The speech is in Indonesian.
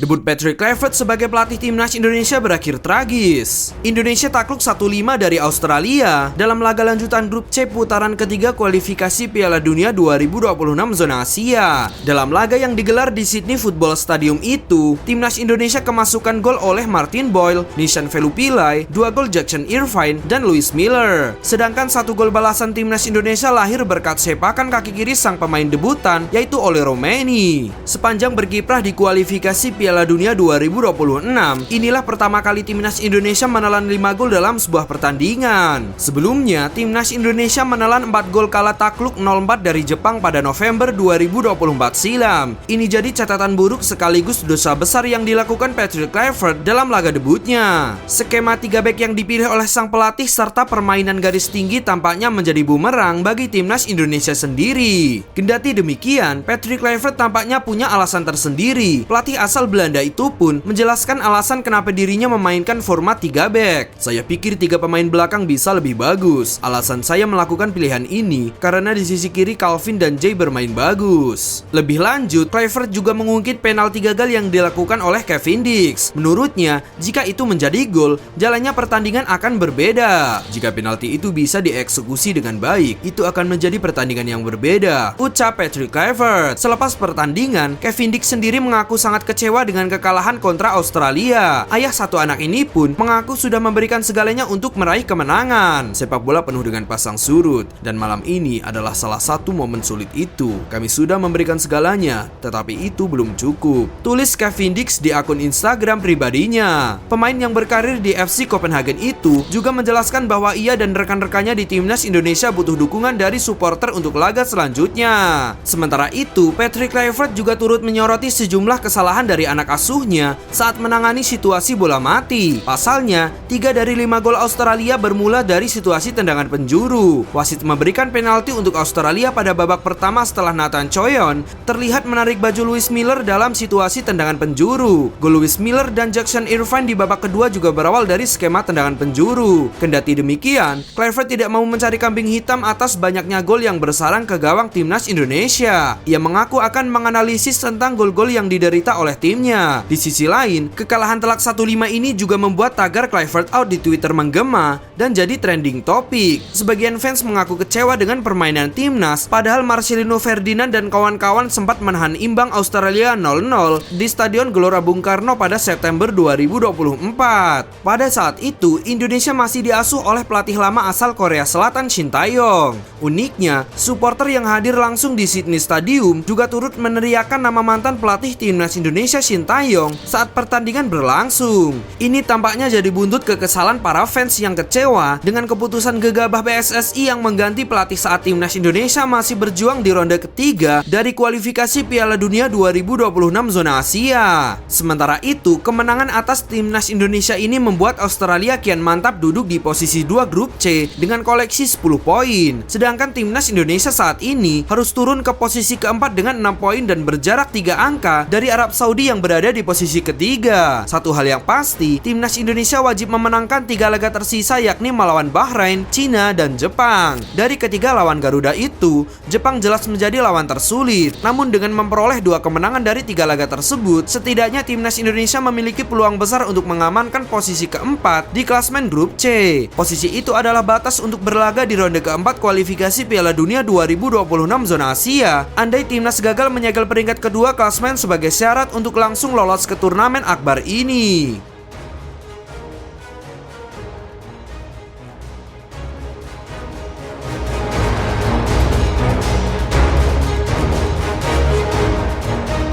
Debut Patrick Kluivert sebagai pelatih timnas Indonesia berakhir tragis. Indonesia takluk 1-5 dari Australia dalam laga lanjutan grup C putaran ketiga kualifikasi Piala Dunia 2026 zona Asia. Dalam laga yang digelar di Sydney Football Stadium itu, timnas Indonesia kemasukan gol oleh Martin Boyle, Nishan Velupillai, 2 gol Jackson Irvine, dan Lewis Miller. Sedangkan 1 gol balasan timnas Indonesia lahir berkat sepakan kaki kiri sang pemain debutan, yaitu Ole Romeni. Sepanjang berkiprah di kualifikasi Piala Dunia 2026, inilah pertama kali timnas Indonesia menelan 5 gol dalam sebuah pertandingan. Sebelumnya, timnas Indonesia menelan 4 gol kala takluk 0-4 dari Jepang pada November 2024 silam. Ini jadi catatan buruk sekaligus dosa besar yang dilakukan Patrick Kluivert dalam laga debutnya. Skema 3 back yang dipilih oleh sang pelatih serta permainan garis tinggi tampaknya menjadi bumerang bagi timnas Indonesia sendiri. Kendati demikian, Patrick Kluivert tampaknya punya alasan tersendiri. Pelatih asal Belanda itu pun menjelaskan alasan kenapa dirinya memainkan format 3 back. Saya pikir 3 pemain belakang bisa lebih bagus. Alasan saya melakukan pilihan ini karena di sisi kiri Calvin dan Jay bermain bagus. Lebih lanjut, Kluivert juga mengungkit penalti gagal yang dilakukan oleh Kevin Dix. Menurutnya, jika itu menjadi gol, jalannya pertandingan akan berbeda. Jika penalti itu bisa dieksekusi dengan baik, itu akan menjadi pertandingan yang berbeda, ucap Patrick Kluivert. Selepas pertandingan, Kevin Dix sendiri mengaku sangat kecewa dengan kekalahan kontra Australia. Ayah satu anak ini pun mengaku sudah memberikan segalanya untuk meraih kemenangan. Sepak bola penuh dengan pasang surut, dan malam ini adalah salah satu momen sulit itu. Kami sudah memberikan segalanya, tetapi itu belum cukup, tulis Kevin Dix di akun Instagram pribadinya. Pemain yang berkarir di FC Copenhagen itu juga menjelaskan bahwa ia dan rekan-rekannya di timnas Indonesia butuh dukungan dari supporter untuk laga selanjutnya. Sementara itu, Patrick Kluivert juga turut menyoroti sejumlah kesalahan dari anak asuhnya saat menangani situasi bola mati. Pasalnya, 3 dari 5 gol Australia bermula dari situasi tendangan penjuru. Wasit memberikan penalti untuk Australia pada babak pertama setelah Nathan Choyon terlihat menarik baju Lewis Miller dalam situasi tendangan penjuru. Gol Lewis Miller dan Jackson Irvine di babak kedua juga berawal dari skema tendangan penjuru. Kendati demikian, Kluivert tidak mau mencari kambing hitam atas banyaknya gol yang bersarang ke gawang timnas Indonesia. Ia mengaku akan menganalisis tentang gol-gol yang diderita oleh timnya. Di sisi lain, kekalahan telak 1-5 ini juga membuat tagar Kluivert out di Twitter menggema dan jadi trending topik. Sebagian fans mengaku kecewa dengan permainan timnas, padahal Marcelino Ferdinand dan kawan-kawan sempat menahan imbang Australia 0-0 di Stadion Gelora Bung Karno pada September 2024. Pada saat itu, Indonesia masih diasuh oleh pelatih lama asal Korea Selatan Shin Tae-yong. Uniknya, supporter yang hadir langsung di Sydney Stadium juga turut meneriakkan nama mantan pelatih timnas Indonesia Shin Tae-yong saat pertandingan berlangsung. Ini tampaknya jadi buntut kekesalan para fans yang kecewa dengan keputusan gegabah PSSI yang mengganti pelatih saat timnas Indonesia masih berjuang di ronde ketiga dari kualifikasi Piala Dunia 2026 zona Asia. Sementara itu, kemenangan atas timnas Indonesia ini membuat Australia kian mantap duduk di posisi 2 grup C dengan koleksi 10 poin. Sedangkan timnas Indonesia saat ini harus turun ke posisi keempat dengan 6 poin dan berjarak 3 angka dari Arab Saudi yang berada di posisi ketiga. Satu hal yang pasti, timnas Indonesia wajib memenangkan 3 laga tersisa yakni melawan Bahrain, Cina, dan Jepang. Dari ketiga lawan Garuda itu, Jepang jelas menjadi lawan tersulit. Namun dengan memperoleh 2 kemenangan dari 3 laga tersebut, setidaknya timnas Indonesia memiliki peluang besar untuk mengamankan posisi keempat di klasmen grup C. Posisi itu adalah batas untuk berlaga di ronde keempat kualifikasi Piala Dunia 2026 zona Asia. Andai timnas gagal menyegel peringkat kedua klasmen sebagai syarat untuk langsung lolos ke turnamen akbar ini.